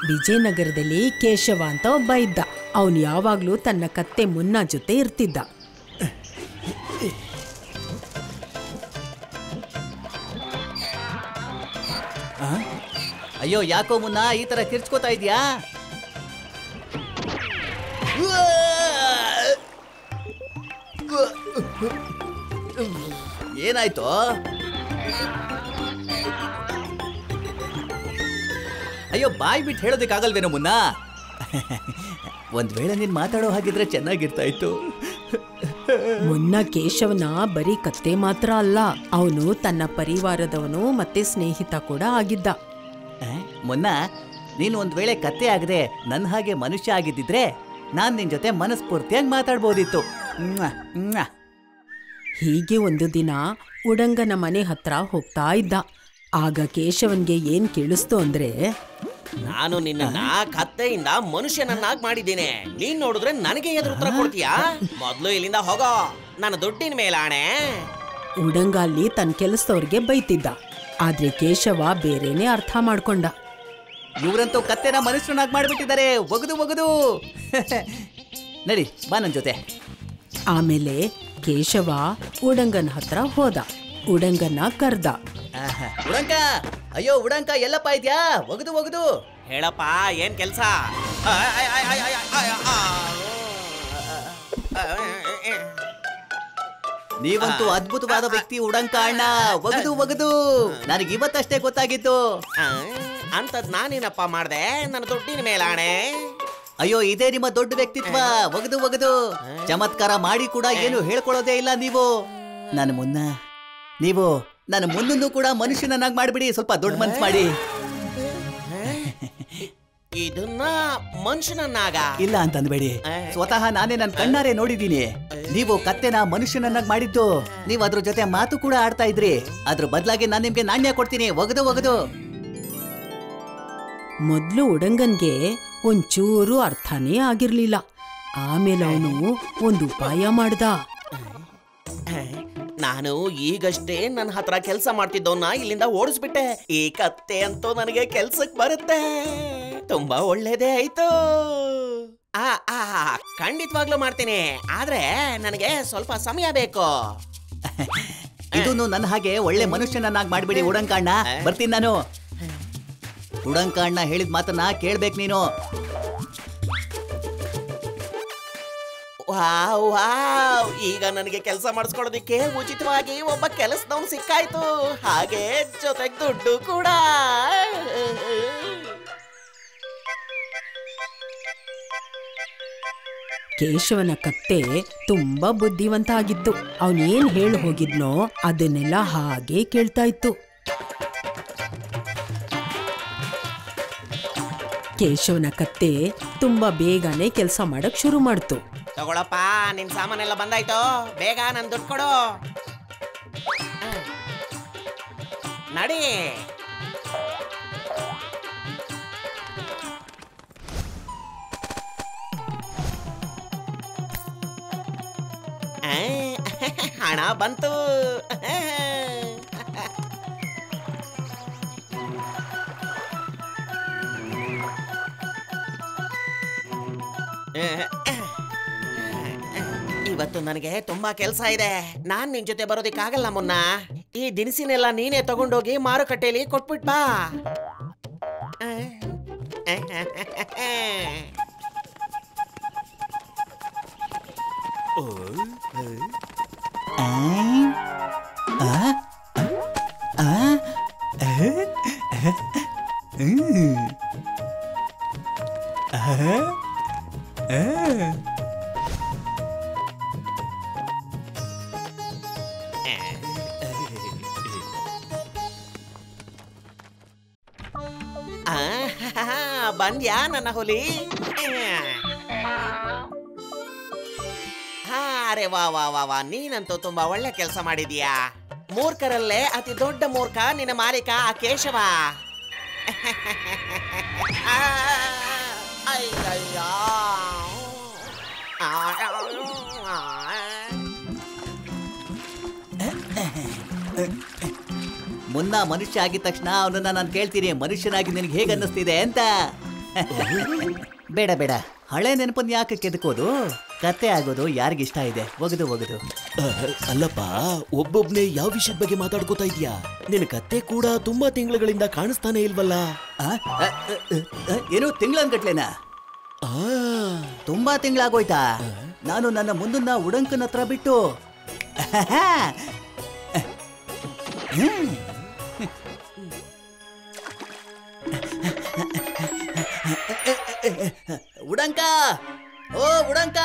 ವಿಜಯನಗರದಲ್ಲಿ ಕೇಶವ ಅಂತ ಒಬ್ಬ ಇದ್ದ. ಅವನು ಯಾವಾಗ್ಲೂ ತನ್ನ ಕತ್ತೆ ಮುನ್ನ ಜೊತೆ ಇರ್ತಿದ್ದ. ಅಯ್ಯೋ, ಯಾಕೋ ಮುನ್ನ ಈ ತರ ಕಿರ್ಚ್ಕೋತಾ ಇದ್ಯಾ? ಏನಾಯ್ತು? ಅಯ್ಯೋ, ಬಾಯ್ ಬಿಟ್ಟು ಹೇಳೋದಕ್ಕಾಗಲ್ವೇನೋ ಮುನ್ನ? ಒಂದ್ ವೇಳೆ ನೀನ್ ಮಾತಾಡೋ ಹಾಗಿದ್ರೆ ಚೆನ್ನಾಗಿರ್ತಾ ಇತ್ತು. ಮುನ್ನ ಕೇಶವನ ಬರೀ ಕತ್ತೆ ಮಾತ್ರ ಅಲ್ಲ, ಅವನು ತನ್ನ ಪರಿವಾರದವನು ಮತ್ತೆ ಸ್ನೇಹಿತ ಕೂಡ ಆಗಿದ್ದ. ಮುನ್ನ, ನೀನು ಒಂದ್ ವೇಳೆ ಕತ್ತೆ ಆಗದೆ ನನ್ನ ಹಾಗೆ ಮನುಷ್ಯ ಆಗಿದ್ದಿದ್ರೆ ನಾನ್ ನಿನ್ ಜೊತೆ ಮನಸ್ಫೂರ್ತಿಯಾಗಿ ಮಾತಾಡ್ಬೋದಿತ್ತು. ಹೀಗೆ ಒಂದು ದಿನ ಉಡಂಗನ ಮನೆ ಹತ್ರ ಹೋಗ್ತಾ ಇದ್ದ. ಆಗ ಕೇಶವನ್ಗೆ ಏನ್ ಕೇಳಿಸ್ತು ಅಂದ್ರೆ, ನಾನು ನಿನ್ನ ಕತ್ತೆಯಿಂದ ಮನುಷ್ಯನನ್ನಾಗಿ ಮಾಡಿದ್ದೀನಿ, ನೀನ್ ನೋಡಿದ್ರೆ ನನಗೆ ಎದುರು ಉತ್ತರ ಕೊಡ್ತೀಯಾ? ಮೊದ್ಲು ಇಲ್ಲಿಂದ ಹೋಗೋ, ನನ್ನ ದುಡ್ಡಿನ ಮೇಲಾಣೆ. ಉಡಂಗ ಅಲ್ಲಿ ತನ್ನ ಕೆಲಸದವ್ರಿಗೆ ಬೈತಿದ್ದ. ಆದ್ರೆ ಕೇಶವ ಬೇರೆನೆ ಅರ್ಥ ಮಾಡ್ಕೊಂಡ. ಇವ್ರಂತೂ ಕತ್ತೆನ ಮನುಷ್ಯನಾಗಿ ಮಾಡ್ಬಿಟ್ಟಿದ್ದಾರೆ. ಒಗದು ಒಗದು ನಡಿ, ಬಾ ನನ್ ಜೊತೆ. ಆಮೇಲೆ ಕೇಶವ ಉಡಂಗನ ಹತ್ರ ಹೋದ. ಉಡಂಗನ ಕರ್ದ. ಉಡಂಕ, ಅಯ್ಯೋ ಉಡಂಕ, ಎಲ್ಲಪ್ಪ ಇದ್ಯಾ? ಒಗದು ಒಗದು ಹೇಳಪ್ಪ, ಏನ್ ಕೆಲ್ಸ? ನೀವಂತೂ ಅದ್ಭುತವಾದ ವ್ಯಕ್ತಿ ಉಡಂಕ ಅಣ್ಣ. ಒಗದು ಒಗದು ನನಗೆ ಇವತ್ತಷ್ಟೇ ಗೊತ್ತಾಗಿತ್ತು. ಅಂತದ್ ನಾನೇನಪ್ಪ ಮಾಡ್ದೆ? ನನ್ನ ದುಡ್ಡಿನ ಮೇಲಾಣೆ. ಅಯ್ಯೋ, ಇದೇ ನಿಮ್ಮ ದೊಡ್ಡ ವ್ಯಕ್ತಿತ್ವ. ಒಗದು ಒಗದು ಚಮತ್ಕಾರ ಮಾಡಿ ಕೂಡ ಏನು ಹೇಳ್ಕೊಳ್ಳೋದೇ ಇಲ್ಲ ನೀವು. ನನ್ನ ಮುನ್ನೂ ಕೂಡ ಮನುಷ್ಯನನ್ನಾಗಿ ಮಾಡ್ಬಿಡಿ. ಸ್ವಲ್ಪ ದೊಡ್ಡ ಮನ್ಸು ಮಾಡಿ. ಇದನ್ನ ಮನುಷ್ಯನನ್ನಾಗ ಇಲ್ಲ ಅಂತಂದ್ಬೇಡಿ. ಸ್ವತಃ ನಾನೇ ನನ್ನ ಕಣ್ಣಾರೆ ನೋಡಿದ್ದೀನಿ. ನೀವು ಕತ್ತೆನ ಮನುಷ್ಯನನ್ನಾಗಿ ಮಾಡಿದ್ದು. ನೀವು ಅದ್ರ ಜೊತೆ ಮಾತು ಕೂಡ ಆಡ್ತಾ ಇದ್ರಿ. ಅದ್ರ ಬದಲಾಗಿ ನಾನು ನಿಮ್ಗೆ ನಾಣ್ಯ ಕೊಡ್ತೀನಿ. ಒಗದು ಒಗದು. ಮೊದ್ಲು ಉಡಂಗನ್ಗೆ ಒಂಚೂರು ಅರ್ಥನೇ ಆಗಿರ್ಲಿಲ್ಲ. ಆಮೇಲೆ ಅವನು ಒಂದು ಉಪಾಯ ಮಾಡ್ದ. ನಾನು ಈಗಷ್ಟೇ ನನ್ನ ಹತ್ರ ಕೆಲಸ ಮಾಡ್ತಿದ್ದವನ್ನ ಇಲ್ಲಿಂದ ಓಡಿಸ್ಬಿಟ್ಟೆ. ಈ ಕತ್ತೆ ಅಂತೂ ನನಗೆ ಕೆಲ್ಸಕ್ ಬರುತ್ತೆ. ತುಂಬಾ ಒಳ್ಳೇದೇ ಆಯ್ತು. ಖಂಡಿತವಾಗ್ಲೂ ಮಾಡ್ತೀನಿ, ಆದ್ರೆ ನನಗೆ ಸ್ವಲ್ಪ ಸಮಯ ಬೇಕು. ಇದನ್ನು ನನ್ನ ಹಾಗೆ ಒಳ್ಳೆ ಮನುಷ್ಯನನ್ನಾಗಿ ಮಾಡ್ಬಿಡಿ ಉಡಂಕಣ್ಣ. ಬರ್ತೀನಿ ನಾನು. ಉಡಂಕಣ್ಣ ಹೇಳಿದ ಮಾತನ್ನ ಕೇಳ್ಬೇಕು ನೀನು. ವಾವ್, ಈಗ ನನಗೆ ಕೆಲಸ ಮಾಡಿಸ್ಕೊಳ್ಳೋದಿಕ್ಕೆ ಉಚಿತವಾಗಿ ಒಬ್ಬ ಕೆಲಸದವನು ಸಿಕ್ಕಾಯ್ತು. ಹಾಗೆ ಜೊತೆಗೆ ದುಡ್ಡು ಕೂಡ. ಕೇಶವನ ಕತ್ತೆ ತುಂಬಾ ಬುದ್ಧಿವಂತ ಆಗಿತ್ತು. ಅವನೇನ್ ಹೇಳಿ ಹೋಗಿದ್ನೋ ಅದನ್ನೆಲ್ಲ ಹಾಗೆ ಕೇಳ್ತಾ ಇತ್ತು. ಕೇಶವನ ಕತ್ತೆ ತುಂಬಾ ಬೇಗನೆ ಕೆಲಸ ಮಾಡಕ್ ಶುರು ಮಾಡ್ತು. ತಗೊಳಪ್ಪ, ನಿನ್ ಸಾಮಾನೆಲ್ಲ ಬಂದಾಯ್ತು. ಬೇಗ ನನ್ ದುಡ್ಡು ಕೊಡು. ನಡಿ. ಹಣ ಬಂತು. ಇವತ್ತು ನನಗೆ ತುಂಬಾ ಕೆಲಸ ಇದೆ. ನಾನ್ ನಿನ್ ಜೊತೆ ಬರೋದಿಕ್ಕಾಗಲ್ಲ ಮುನ್ನ. ಈ ದಿನಸಿನೆಲ್ಲ ನೀನೇ ತಗೊಂಡೋಗಿ ಮಾರುಕಟ್ಟೆಯಲ್ಲಿ ಕೊಟ್ಬಿಟ್ ಬಾ. ಬಂದ್ಯಾ ನನ್ನ ಹುಲಿ? ಅರೆ ವಾ ವಾ ವಾ ವಾ, ನೀನಂತೂ ತುಂಬಾ ಒಳ್ಳೆ ಕೆಲಸ ಮಾಡಿದೀಯಾ. ಮೂರ್ಖರಲ್ಲೇ ಅತಿ ದೊಡ್ಡ ಮೂರ್ಖ ನಿನ್ನ ಮಾಲೀಕ ಆ ಕೇಶವ. ಮುನ್ನ ಮನುಷ್ಯ ಆಗಿದ ತಕ್ಷಣ ಅವನನ್ನ ನಾನು ಕೇಳ್ತೀನಿ, ಮನುಷ್ಯನಾಗಿ ನಿನಗೆ ಹೇಗೆ ಅನ್ನಿಸ್ತಿದೆ ಅಂತ. ಬೇಡ ಬೇಡ, ಹಳೆ ನೆನಪನ್ನ ಯಾಕೆ ಕೆದಕೋದು? ಕತ್ತೆ ಆಗೋದು ಯಾರಿಗಿಷ್ಟ ಇದೆ? ಒಗದು ಒಗದು. ಅಲ್ಲಪ್ಪ, ಒಬ್ಬೊಬ್ನೇ ಯಾವ ವಿಷಯದ ಬಗ್ಗೆ ಮಾತಾಡ್ಕೋತಾ ಇದೀಯಾ? ನಿನ್ ಕತ್ತೆ ಕೂಡ ತುಂಬಾ ತಿಂಗಳುಗಳಿಂದ ಕಾಣಿಸ್ತಾನೆ ಇಲ್ವಲ್ಲ? ಏನು ತಿಂಗಳನ್ಗಟ್ಲೆನಾ? ತುಂಬಾ ತಿಂಗಳಾಗೋಯ್ತಾ? ನಾನು ನನ್ನ ಮುಂದನ್ನ ಉಡಂಕನ ಹತ್ರ ಬಿಟ್ಟು ಉಡಂಕ, ಓ ಉಡಂಕ,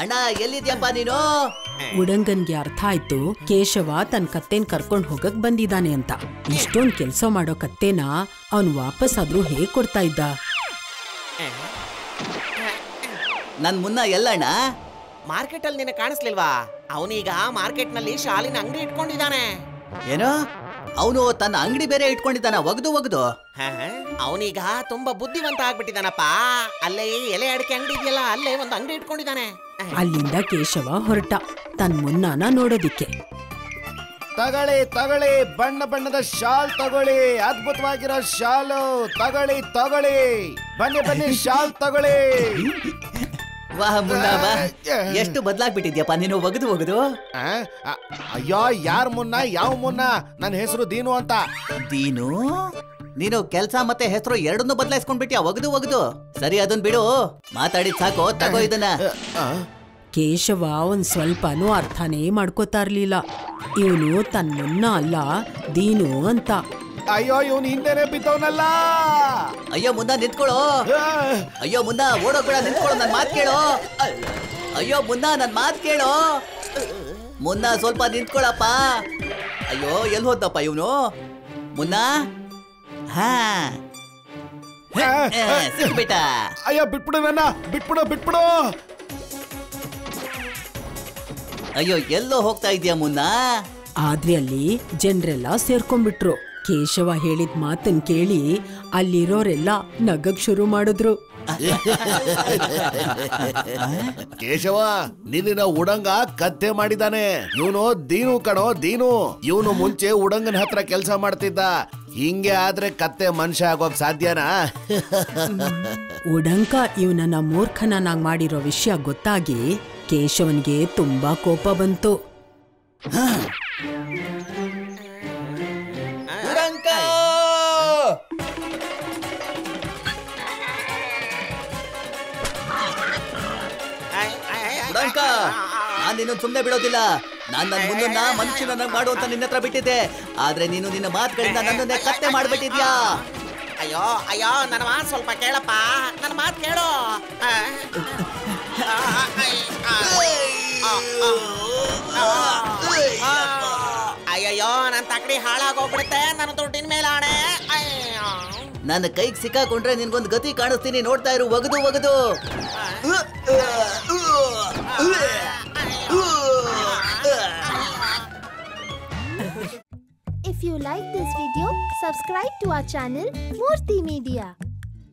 ಅಣ್ಣ ಎಲ್ಲಿದ್ಯಪ್ಪ ನೀನು? ಉಡಂಗನ್ಗೆ ಅರ್ಥ ಆಯ್ತು ಕೇಶವ ತನ್ನ ಕತ್ತೇನ್ ಕರ್ಕೊಂಡ್ ಹೋಗಕ್ ಬಂದಿದ್ದಾನೆ ಅಂತ. ಇಷ್ಟೊಂದ್ ಕೆಲ್ಸ ಮಾಡೋ ಕತ್ತೇನ ಅವನ್ ವಾಪಸ್ ಆದ್ರೂ ಹೇಗ್ ಕೊಡ್ತಾ ಇದ್ದ? ನನ್ ಮುನ್ನ ಎಲ್ಲಣ್ಣ? ಮಾರ್ಕೆಟ್ ಅಲ್ಲಿ ನಿನ್ನ ಕಾಣಿಸ್ಲಿಲ್ವಾ? ಅವನೀಗ ಮಾರ್ಕೆಟ್ ನಲ್ಲಿ ಶಾಲಿನ ಅಂಗಡಿ ಇಟ್ಕೊಂಡಿದ್ದಾನೆ. ಏನೋ ಅವನು ತನ್ನ ಅಂಗಡಿ ಬೇರೆ ಇಟ್ಕೊಂಡಿದ್ದಾನ? ಒಗದು ಒಗದು. ಅವನೀಗ ತುಂಬಾ ಬುದ್ಧಿವಂತ ಆಗ್ಬಿಟ್ಟಿದಾನಪ್ಪ. ಅಲ್ಲೇ ಎಲೆ ಅಡಿಕೆ ಅಂಗಡಿ ಇದೆಯಲ್ಲ, ಅಲ್ಲೇ ಒಂದು ಅಂಗಡಿ ಇಟ್ಕೊಂಡಿದ್ದಾನೆ. ಅಲ್ಲಿಂದ ಕೇಶವ ಹೊರಟ ತನ್ ಮುನ್ನಾನ ನೋಡೋದಿಕ್ಕೆ. ತಗೊಳ್ಳಿ ತಗೊಳ್ಳಿ, ಬಣ್ಣ ಬಣ್ಣದ ಶಾಲ್ ತಗೊಳ್ಳಿ, ಅದ್ಭುತವಾಗಿರೋ ಶಾಲು ತಗೊಳ್ಳಿ ತಗೊಳ್ಳಿ, ಬನ್ನಿ ಬನ್ನಿ ಶಾಲ್ ತಗೊಳ್ಳಿ. ವಾಹ್ ಮುನ್ನ, ಬಾ, ಎಷ್ಟು ಬದಲಾಗ್ಬಿಟ್ಟಿದ್ಯಪ್ಪ ನೀನು. ಒಗದು ಒಗದು. ಅಯ್ಯೋ, ಯಾರ್ ಮುನ್ನ? ಯಾವ ಮುನ್ನ? ನನ್ನ ಹೆಸರು ದೀನು ಅಂತ. ದೀನು? ನೀನು ಕೆಲ್ಸ ಮತ್ತೆ ಹೆಸರು ಎರಡನ್ನೂ ಬದಲಾಯಿಸ್ಕೊಂಡ್ಬಿಟ್ಯಾ? ಒಗದು ಒಗದು. ಸರಿ, ಅದನ್ ಬಿಡು, ಮಾತಾಡಿದ್ ಸಾಕು, ತಗೋ ಇದನ್ನ. ಕೇಶವ ಒಂದ್ ಸ್ವಲ್ಪನೂ ಅರ್ಥನೇ ಮಾಡ್ಕೋತಾ ಇರ್ಲಿಲ್ಲ. ಇವನು ತನ್ ಮುನ್ನ ಅಲ್ಲ, ದೀನು ಅಂತ. ಅಯ್ಯೋ, ಇವನು ಹಿಂದೆನೆ ಬಿದ್ದವನಲ್ಲ. ಅಯ್ಯೋ ಮುನ್ನ, ನಿಂತ್ಕೊಳ್ಳೋ. ಅಯ್ಯೋ ಮುನ್ನ, ಓಡೋಗ್ಬೇಡ, ನಿಂತ್ಕೊಳ್ಳೋ, ನನ್ ಮಾತ್ ಕೇಳೋ. ಅಯ್ಯೋ ಮುನ್ನ, ನನ್ ಮಾತ್ ಕೇಳೋ. ಮುನ್ನ, ಸ್ವಲ್ಪ ನಿಂತ್ಕೊಳ್ಳಪ್ಪ. ಅಯ್ಯೋ, ಎಲ್ಲಿ ಹೋದಪ್ಪ ಇವನು? ಮುನ್ನ, ಹಾ ಸಿಕ್ಬಿಟ್ಟ. ಅಯ್ಯೋ, ಬಿಟ್ಬಿಡು ನನ್ನ, ಬಿಟ್ಬಿಡು ಬಿಟ್ಬಿಡು. ಅಯ್ಯೋ, ಎಲ್ಲೋ ಹೋಗ್ತಾ ಇದೀಯ ಮುನ್ನ? ಆದ್ರೆ ಅಲ್ಲಿ ಜನರೆಲ್ಲ ಸೇರ್ಕೊಂಡ್ಬಿಟ್ರು. ಕೇಶವ ಹೇಳಿದ ಮಾತನ್ ಕೇಳಿ ಅಲ್ಲಿರೋರೆಲ್ಲ ನಗಕ್ ಶುರು ಮಾಡಿದ್ರು. ಕೇಶವ, ನಿನ್ನ ಉಡಂಗ ಕತ್ತೆ ಮಾಡಿದಾನೆ. ಇವನು ದೀನು ಕಣೋ, ದೀನು. ಇವನು ಮುಂಚೆ ಉಡಂಗನ ಹತ್ರ ಕೆಲಸ ಮಾಡ್ತಿದ್ದ. ಹಿಂಗೆ ಆದ್ರೆ ಕತ್ತೆ ಮನುಷ್ಯ ಆಗೋಕ್ ಸಾಧ್ಯನಾ? ಉಡಂಕ ಇವನನ್ನ ಮೂರ್ಖನಾಗ್ ಮಾಡಿರೋ ವಿಷಯ ಗೊತ್ತಾಗಿ ಕೇಶವನ್ಗೆ ತುಂಬಾ ಕೋಪ ಬಂತು. ಉಡಂಕ, ಉಡಂಕ, ನಾನ್ ನಿನ್ನ ಸುಮ್ನೆ ಬಿಡೋದಿಲ್ಲ. ನಾನ್ ನನ್ ಮುಂದನ್ನ ಮನುಷ್ಯನನ್ನ ಮಾಡುವಂತ ನಿನ್ನ ಹತ್ರ ಬಿಟ್ಟಿದ್ದೆ, ಆದ್ರೆ ನೀನು ನಿನ್ನ ಮಾತುಗಳಿಂದ ನನ್ನನ್ನೇ ಕತ್ತೆ ಮಾಡ್ಬಿಟ್ಟಿದ್ಯಾ. ಅಯ್ಯೋ ಅಯ್ಯೋ, ನನ್ನ ಮಾತು ಸ್ವಲ್ಪ ಕೇಳಪ್ಪ, ನನ್ನ ಮಾತು ಕೇಳು. ಅಯ್ಯಯ್ಯೋ, ನನ್ನ ತಕಡಿ ಹಾಳಾಗೋಗ್ಬಿಡುತ್ತೆ. ನನ್ನ ದುಡ್ಡಿನ ಮೇಲೆ ಆಣೆ. ನನ್ನ ಕೈಗೆ ಸಿಕ್ಕಾಕೊಂಡ್ರೆ ನಿನ್ಗೊಂದು ಗತಿ ಕಾಣಿಸ್ತೀನಿ, ನೋಡ್ತಾ ಇರು. ಒಗದು ಒಗದು. If you like this video, subscribe to our channel Murthy Media.